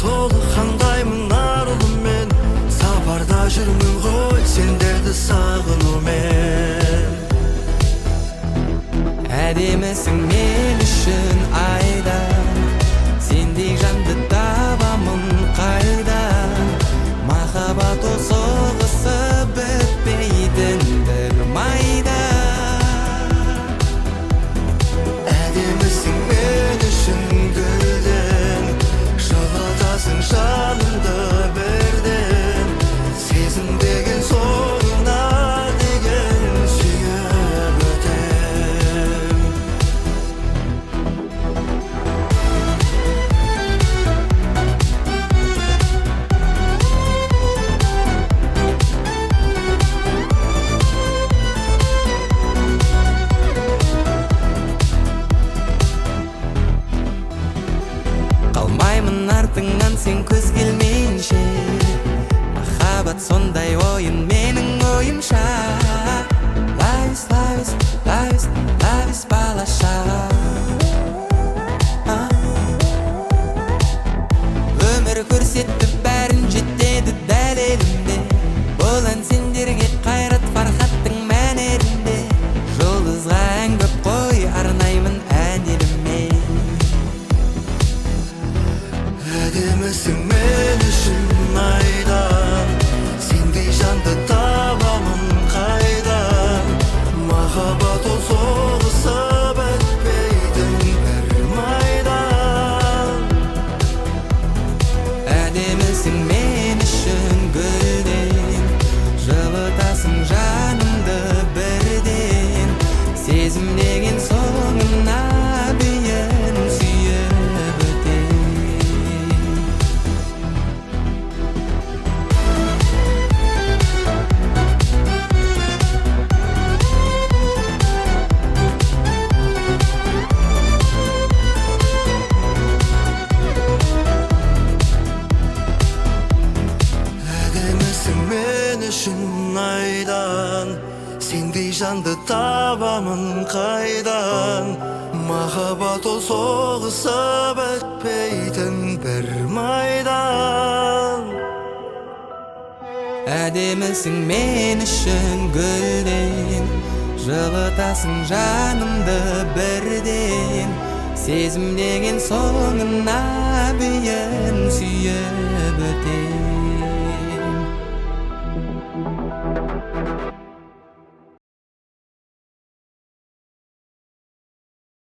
толы қандаймын арылыммен, сапарда жүрмін ғой сендерді сағынумен. Әдемісің мен үшін айда, сендей жанды табамын қайда. Махаббат ол соғысып бітпейтін бір майда. Әдемісің мен үшін гүлден, жылытасың жанымды бірден. Сезім деген соңына деген сүйіп өтем. Қалмаймын артыңнан сен көз келмейінше, махаббат сондай ойын менің ойымша. Лайс, лайс, лайс, лайс балаша. Өмір көрсетті бәрін жетеді дәлелінде. Бұл ән сендерге Кайрат Фархаттың мәнерінде. Жұлдызға ән көп қой арнаймын ән еліме. Әдемісің мен үшін айдан, сендей жанды табамын қайдан. Махаббат ол соғысып өтпейтін бір майдан. Әдемісің мен үшін гүлден, жылытасың жанымды бірден. Сезім деген соңына дейін сүйіп өтем. Әдемісің мен үшін айдан, сендей жанды табамын қайдан. Махаббат ол соғысып өтпейтін бір майдан. Әдемісің мен үшін гүлден, жылытасың жанымды бірден. Сезім деген соңына дейін сүйіп өтем.